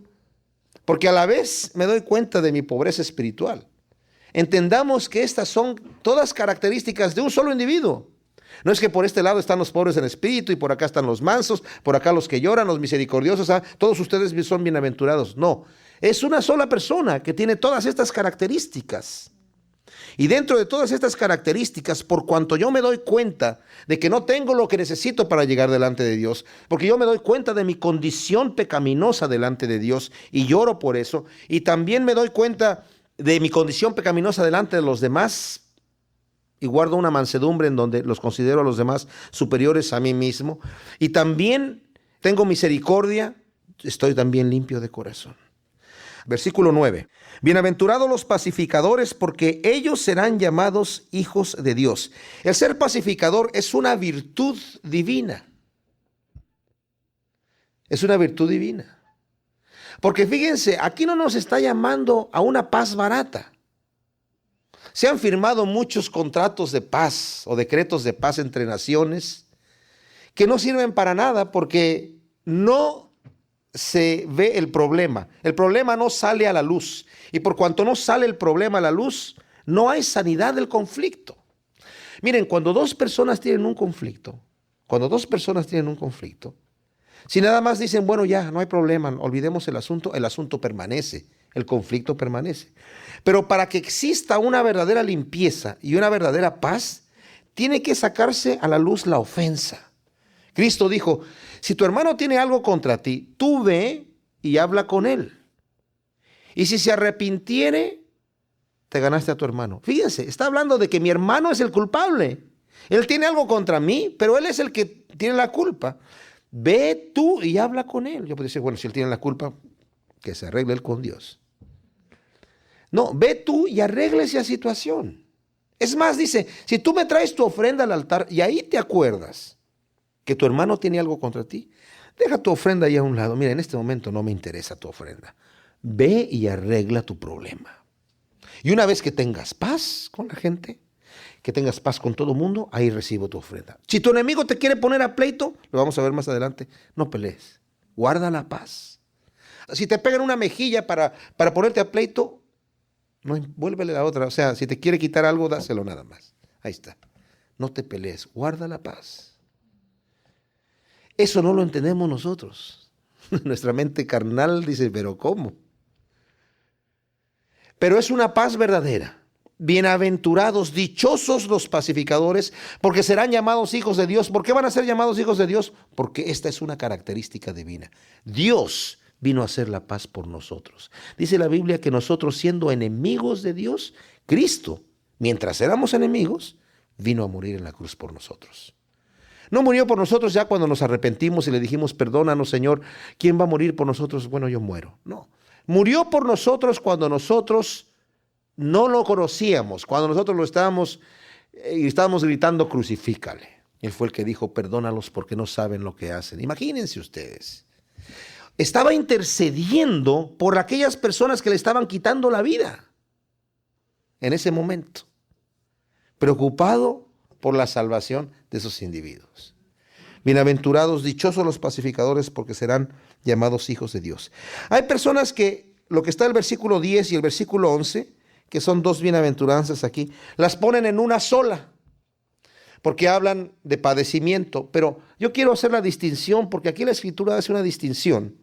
A: porque a la vez me doy cuenta de mi pobreza espiritual. Entendamos que estas son todas características de un solo individuo. No es que por este lado están los pobres en espíritu y por acá están los mansos, por acá los que lloran, los misericordiosos, todos ustedes son bienaventurados. No, es una sola persona que tiene todas estas características. Y dentro de todas estas características, por cuanto yo me doy cuenta de que no tengo lo que necesito para llegar delante de Dios, porque yo me doy cuenta de mi condición pecaminosa delante de Dios y lloro por eso, y también me doy cuenta de mi condición pecaminosa delante de los demás, y guardo una mansedumbre en donde los considero a los demás superiores a mí mismo, y también tengo misericordia, estoy también limpio de corazón. Versículo 9. Bienaventurados los pacificadores, porque ellos serán llamados hijos de Dios. El ser pacificador es una virtud divina. Es una virtud divina. Porque fíjense, aquí no nos está llamando a una paz barata. Se han firmado muchos contratos de paz o decretos de paz entre naciones que no sirven para nada porque no se ve el problema. El problema no sale a la luz. Y por cuanto no sale el problema a la luz, no hay sanidad del conflicto. Miren, cuando dos personas tienen un conflicto, si nada más dicen, bueno, ya, no hay problema, olvidemos el asunto permanece, el conflicto permanece. Pero para que exista una verdadera limpieza y una verdadera paz, tiene que sacarse a la luz la ofensa. Cristo dijo, si tu hermano tiene algo contra ti, tú ve y habla con él. Y si se arrepintiere, te ganaste a tu hermano. Fíjense, está hablando de que mi hermano es el culpable. Él tiene algo contra mí, pero él es el que tiene la culpa. Ve tú y habla con él. Yo puedo decir, bueno, si él tiene la culpa, que se arregle él con Dios. No, ve tú y arregla esa situación. Es más, dice, si tú me traes tu ofrenda al altar y ahí te acuerdas que tu hermano tiene algo contra ti, deja tu ofrenda ahí a un lado. Mira, en este momento no me interesa tu ofrenda. Ve y arregla tu problema. Y una vez que tengas paz con la gente, que tengas paz con todo el mundo, ahí recibo tu ofrenda. Si tu enemigo te quiere poner a pleito, lo vamos a ver más adelante, no pelees. Guarda la paz. Si te pegan una mejilla para ponerte a pleito, no, vuélvele la otra. O sea, si te quiere quitar algo, dáselo nada más. Ahí está. No te pelees. Guarda la paz. Eso no lo entendemos nosotros. Nuestra mente carnal dice, ¿pero cómo? Pero es una paz verdadera. Bienaventurados, dichosos los pacificadores, porque serán llamados hijos de Dios. ¿Por qué van a ser llamados hijos de Dios? Porque esta es una característica divina. Dios vino a hacer la paz por nosotros. Dice la Biblia que nosotros, siendo enemigos de Dios, Cristo, mientras éramos enemigos, vino a morir en la cruz por nosotros. No murió por nosotros ya cuando nos arrepentimos y le dijimos, perdónanos, Señor. ¿Quién va a morir por nosotros? Bueno, yo muero. No. Murió por nosotros cuando nosotros no lo conocíamos, cuando nosotros lo estábamos gritando, crucifícale. Él fue el que dijo, perdónalos porque no saben lo que hacen. Imagínense ustedes. Estaba intercediendo por aquellas personas que le estaban quitando la vida en ese momento, preocupado por la salvación de esos individuos. Bienaventurados, dichosos los pacificadores, porque serán llamados hijos de Dios. Hay personas que lo que está en el versículo 10 y el versículo 11, que son dos bienaventuranzas aquí, las ponen en una sola, porque hablan de padecimiento. Pero yo quiero hacer la distinción, porque aquí la Escritura hace una distinción.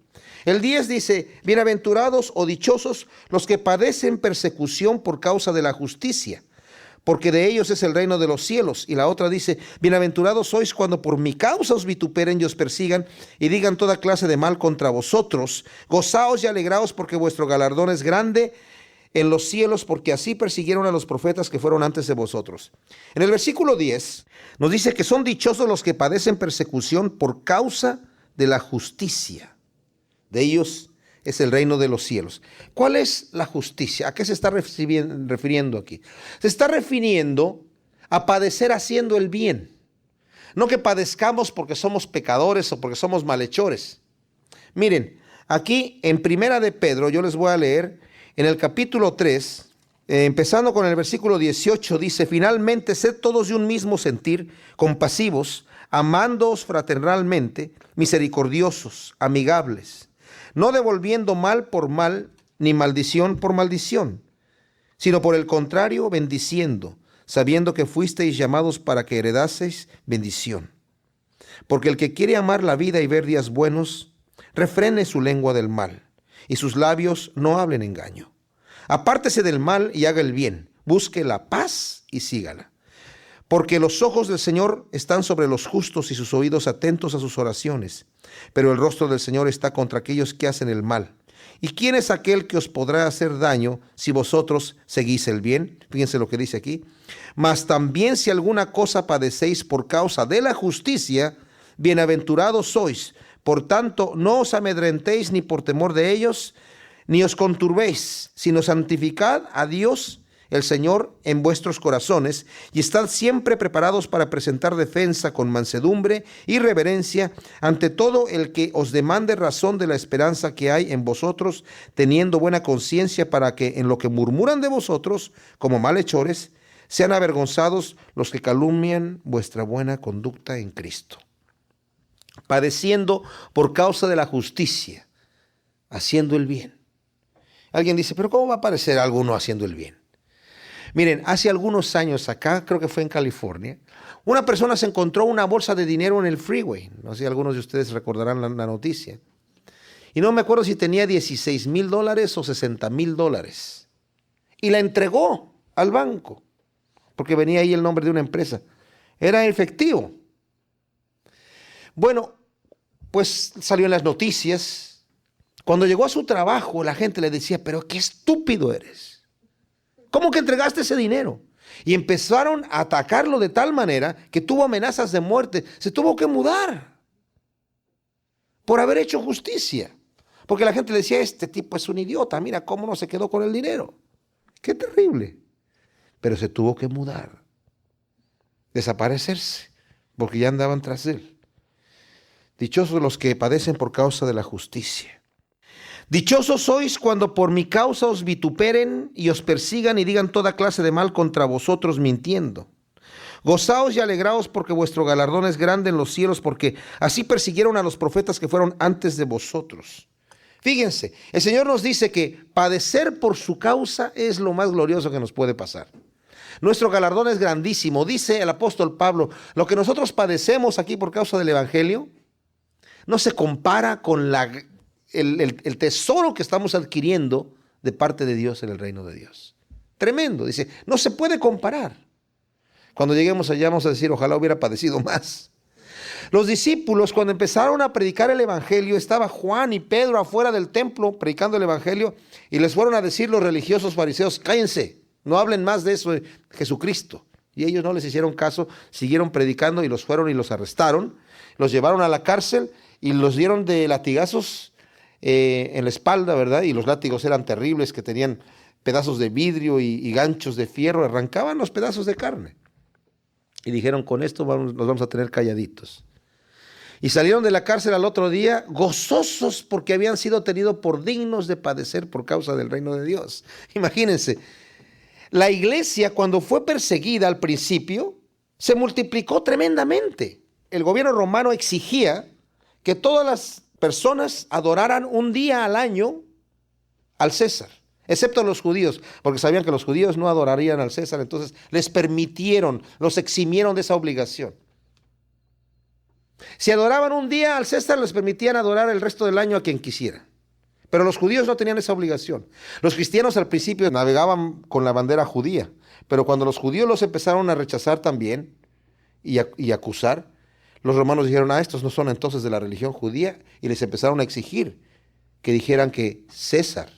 A: El 10 dice, bienaventurados o dichosos los que padecen persecución por causa de la justicia, porque de ellos es el reino de los cielos. Y la otra dice, bienaventurados sois cuando por mi causa os vituperen y os persigan y digan toda clase de mal contra vosotros. Gozaos y alegraos porque vuestro galardón es grande en los cielos, porque así persiguieron a los profetas que fueron antes de vosotros. En el versículo 10 nos dice que son dichosos los que padecen persecución por causa de la justicia. De ellos es el reino de los cielos. ¿Cuál es la justicia? ¿A qué se está refiriendo aquí? Se está refiriendo a padecer haciendo el bien. No que padezcamos porque somos pecadores o porque somos malhechores. Miren, aquí en Primera de Pedro, yo les voy a leer en el capítulo 3, empezando con el versículo 18, dice, finalmente sed todos de un mismo sentir, compasivos, amándoos fraternalmente, misericordiosos, amigables, no devolviendo mal por mal, ni maldición por maldición, sino por el contrario, bendiciendo, sabiendo que fuisteis llamados para que heredaseis bendición. Porque el que quiere amar la vida y ver días buenos, refrene su lengua del mal, y sus labios no hablen engaño. Apártese del mal y haga el bien, busque la paz y sígala. Porque los ojos del Señor están sobre los justos y sus oídos atentos a sus oraciones. Pero el rostro del Señor está contra aquellos que hacen el mal. ¿Y quién es aquel que os podrá hacer daño si vosotros seguís el bien? Fíjense lo que dice aquí. Mas también si alguna cosa padecéis por causa de la justicia, bienaventurados sois. Por tanto, no os amedrentéis ni por temor de ellos, ni os conturbéis, sino santificad a Dios el Señor en vuestros corazones, y estad siempre preparados para presentar defensa con mansedumbre y reverencia ante todo el que os demande razón de la esperanza que hay en vosotros, teniendo buena conciencia, para que en lo que murmuran de vosotros, como malhechores, sean avergonzados los que calumnian vuestra buena conducta en Cristo. Padeciendo por causa de la justicia, haciendo el bien. Alguien dice, pero ¿cómo va a padecer alguno haciendo el bien? Miren, hace algunos años acá, creo que fue en California, una persona se encontró una bolsa de dinero en el freeway. No sé si algunos de ustedes recordarán la noticia. Y no me acuerdo si tenía $16,000 o $60,000. Y la entregó al banco, porque venía ahí el nombre de una empresa. Era efectivo. Bueno, pues salió en las noticias. Cuando llegó a su trabajo, la gente le decía, pero qué estúpido eres. ¿Cómo que entregaste ese dinero? Y empezaron a atacarlo de tal manera que tuvo amenazas de muerte. Se tuvo que mudar por haber hecho justicia. Porque la gente le decía, este tipo es un idiota, mira cómo no se quedó con el dinero. Qué terrible. Pero se tuvo que mudar, desaparecerse, porque ya andaban tras él. Dichosos los que padecen por causa de la justicia. Dichosos sois cuando por mi causa os vituperen y os persigan y digan toda clase de mal contra vosotros mintiendo. Gozaos y alegraos porque vuestro galardón es grande en los cielos, porque así persiguieron a los profetas que fueron antes de vosotros. Fíjense, el Señor nos dice que padecer por su causa es lo más glorioso que nos puede pasar. Nuestro galardón es grandísimo. Dice el apóstol Pablo, lo que nosotros padecemos aquí por causa del Evangelio no se compara con el tesoro que estamos adquiriendo de parte de Dios en el reino de Dios. Tremendo, dice, no se puede comparar. Cuando lleguemos allá vamos a decir, ojalá hubiera padecido más. Los discípulos, cuando empezaron a predicar el Evangelio, estaba Juan y Pedro afuera del templo predicando el Evangelio, y les fueron a decir los religiosos fariseos, cállense, no hablen más de eso de Jesucristo. Y ellos no les hicieron caso, siguieron predicando y los fueron y los arrestaron, los llevaron a la cárcel y los dieron de latigazos en la espalda, ¿verdad? Y los látigos eran terribles, que tenían pedazos de vidrio y ganchos de fierro, arrancaban los pedazos de carne. Y dijeron, con esto nos vamos a tener calladitos. Y salieron de la cárcel al otro día gozosos porque habían sido tenidos por dignos de padecer por causa del reino de Dios. Imagínense, la iglesia cuando fue perseguida al principio se multiplicó tremendamente. El gobierno romano exigía que todas las personas adoraran un día al año al César, excepto los judíos, porque sabían que los judíos no adorarían al César, entonces les permitieron, los eximieron de esa obligación. Si adoraban un día al César, les permitían adorar el resto del año a quien quisiera. Pero los judíos no tenían esa obligación. Los cristianos al principio navegaban con la bandera judía, pero cuando los judíos los empezaron a rechazar también y acusar, los romanos dijeron, estos no son entonces de la religión judía, y les empezaron a exigir que dijeran que César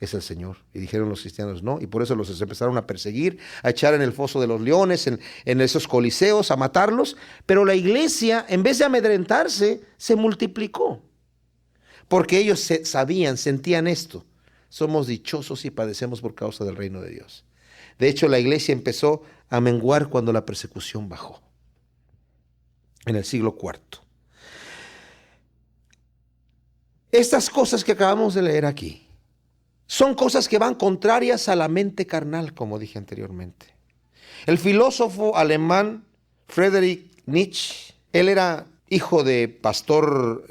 A: es el Señor. Y dijeron los cristianos no, y por eso los empezaron a perseguir, a echar en el foso de los leones, en esos coliseos, a matarlos. Pero la iglesia, en vez de amedrentarse, se multiplicó. Porque ellos sabían, sentían esto. Somos dichosos y padecemos por causa del reino de Dios. De hecho, la iglesia empezó a menguar cuando la persecución bajó. En el siglo IV. Estas cosas que acabamos de leer aquí son cosas que van contrarias a la mente carnal, como dije anteriormente. El filósofo alemán Friedrich Nietzsche, él era hijo de pastor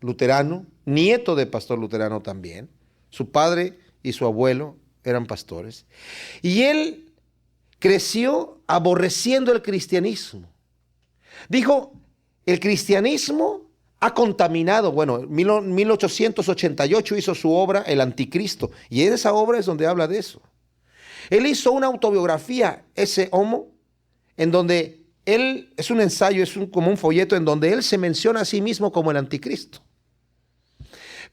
A: luterano, nieto de pastor luterano también. Su padre y su abuelo eran pastores. Y él creció aborreciendo el cristianismo. Dijo, el cristianismo ha contaminado. Bueno, en 1888 hizo su obra El Anticristo, y en esa obra es donde habla de eso. Él hizo una autobiografía, ese homo, en donde él, es un ensayo, como un folleto en donde él se menciona a sí mismo como el Anticristo.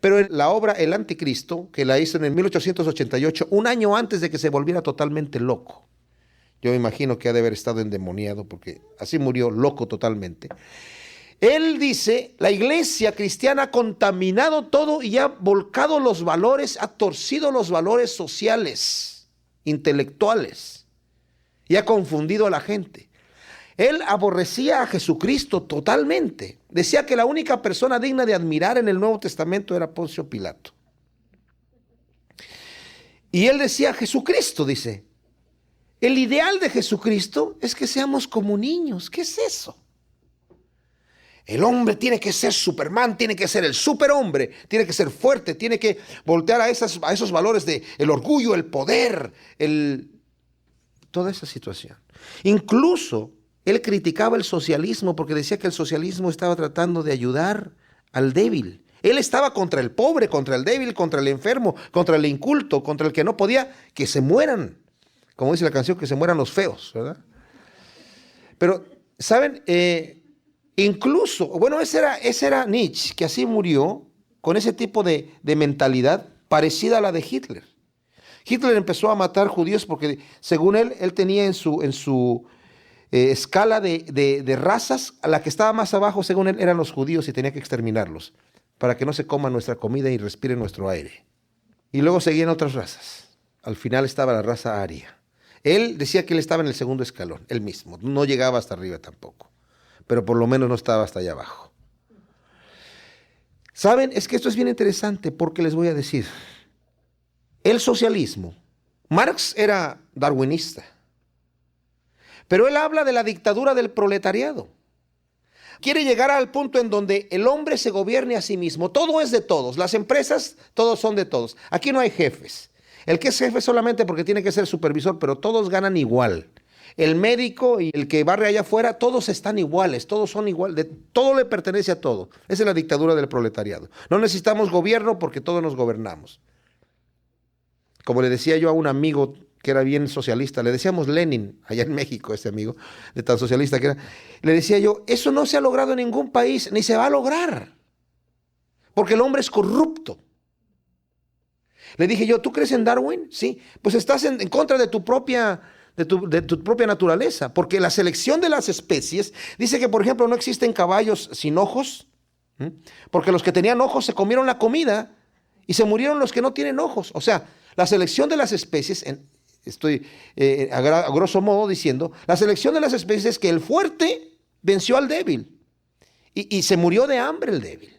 A: Pero la obra El Anticristo, que la hizo en el 1888, un año antes de que se volviera totalmente loco. Yo me imagino que ha de haber estado endemoniado, porque así murió, loco totalmente. Él dice, la iglesia cristiana ha contaminado todo y ha volcado los valores, ha torcido los valores sociales, intelectuales, y ha confundido a la gente. Él aborrecía a Jesucristo totalmente. Decía que la única persona digna de admirar en el Nuevo Testamento era Poncio Pilato. Y él decía, Jesucristo, dice, el ideal de Jesucristo es que seamos como niños. ¿Qué es eso? El hombre tiene que ser Superman, tiene que ser el superhombre, tiene que ser fuerte, tiene que voltear a esos valores de el orgullo, el poder, toda esa situación. Incluso él criticaba el socialismo porque decía que el socialismo estaba tratando de ayudar al débil. Él estaba contra el pobre, contra el débil, contra el enfermo, contra el inculto, contra el que no podía, que se mueran. Como dice la canción, que se mueran los feos, ¿verdad? Pero, ¿saben? Incluso, bueno, ese era Nietzsche, que así murió, con ese tipo de mentalidad parecida a la de Hitler. Hitler empezó a matar judíos porque, según él tenía en su escala de razas, a la que estaba más abajo, según él, eran los judíos y tenía que exterminarlos para que no se coman nuestra comida y respiren nuestro aire. Y luego seguían otras razas. Al final estaba la raza aria. Él decía que él estaba en el segundo escalón, él mismo. No llegaba hasta arriba tampoco, pero por lo menos no estaba hasta allá abajo. ¿Saben? Es que esto es bien interesante porque les voy a decir. El socialismo, Marx era darwinista, pero él habla de la dictadura del proletariado. Quiere llegar al punto en donde el hombre se gobierne a sí mismo. Todo es de todos. Las empresas, todos son de todos. Aquí no hay jefes. El que es jefe solamente porque tiene que ser supervisor, pero todos ganan igual. El médico y el que barre allá afuera, todos están iguales, todos son iguales, todo le pertenece a todo. Esa es la dictadura del proletariado. No necesitamos gobierno porque todos nos gobernamos. Como le decía yo a un amigo que era bien socialista, le decíamos Lenin, allá en México, ese amigo, de tan socialista que era, le decía yo, eso no se ha logrado en ningún país, ni se va a lograr, porque el hombre es corrupto. Le dije yo, ¿tú crees en Darwin? Sí, pues estás en contra de tu propia naturaleza, porque la selección de las especies dice que, por ejemplo, no existen caballos sin ojos, porque los que tenían ojos se comieron la comida y se murieron los que no tienen ojos. O sea, la selección de las especies Estoy a grosso modo diciendo, la selección de las especies es que el fuerte venció al débil y se murió de hambre el débil.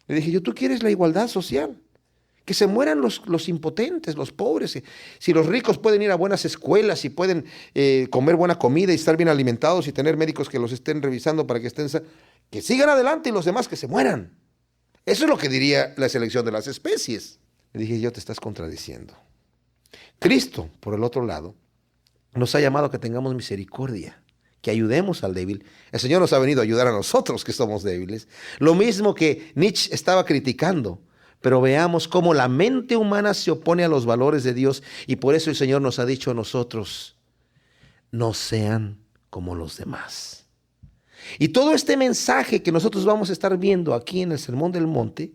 A: Le dije ¿tú quieres la igualdad social? Que se mueran los impotentes, los pobres. Si los ricos pueden ir a buenas escuelas y pueden comer buena comida y estar bien alimentados y tener médicos que los estén revisando para que estén... Que sigan adelante y los demás que se mueran. Eso es lo que diría la selección de las especies. Le dije te estás contradiciendo. Cristo, por el otro lado, nos ha llamado a que tengamos misericordia, que ayudemos al débil. El Señor nos ha venido a ayudar a nosotros que somos débiles. Lo mismo que Nietzsche estaba criticando. Pero veamos cómo la mente humana se opone a los valores de Dios y por eso el Señor nos ha dicho a nosotros, no sean como los demás. Y todo este mensaje que nosotros vamos a estar viendo aquí en el Sermón del Monte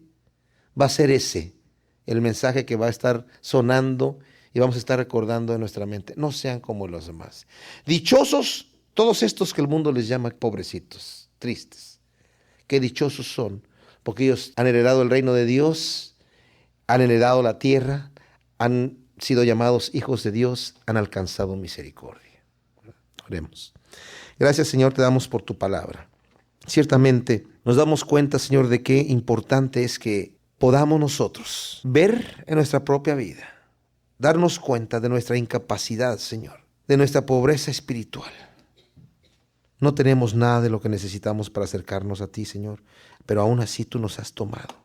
A: va a ser el mensaje que va a estar sonando y vamos a estar recordando en nuestra mente. No sean como los demás. Dichosos todos estos que el mundo les llama pobrecitos, tristes. Qué dichosos son. Porque ellos han heredado el reino de Dios, han heredado la tierra, han sido llamados hijos de Dios, han alcanzado misericordia. Oremos. Gracias, Señor, te damos por tu palabra. Ciertamente nos damos cuenta, Señor, de qué importante es que podamos nosotros ver en nuestra propia vida, darnos cuenta de nuestra incapacidad, Señor, de nuestra pobreza espiritual. No tenemos nada de lo que necesitamos para acercarnos a ti, Señor, pero aún así tú nos has tomado.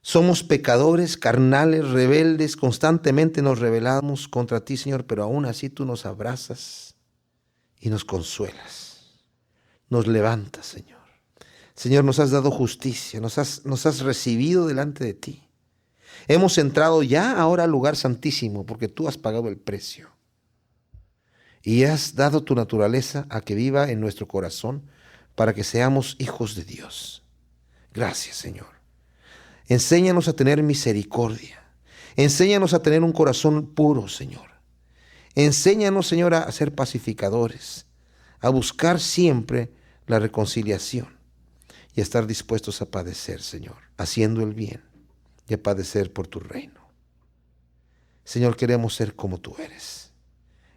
A: Somos pecadores, carnales, rebeldes, constantemente nos rebelamos contra ti, Señor, pero aún así tú nos abrazas y nos consuelas. Nos levantas, Señor. Señor, nos has dado justicia, nos has recibido delante de ti. Hemos entrado ya ahora al lugar santísimo porque tú has pagado el precio. Y has dado tu naturaleza a que viva en nuestro corazón para que seamos hijos de Dios. Gracias, Señor. Enséñanos a tener misericordia. Enséñanos a tener un corazón puro, Señor. Enséñanos, Señor, a ser pacificadores, a buscar siempre la reconciliación y a estar dispuestos a padecer, Señor, haciendo el bien y a padecer por tu reino. Señor, queremos ser como tú eres.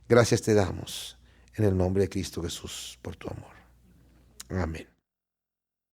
A: Gracias te damos en el nombre de Cristo Jesús por tu amor. Amén.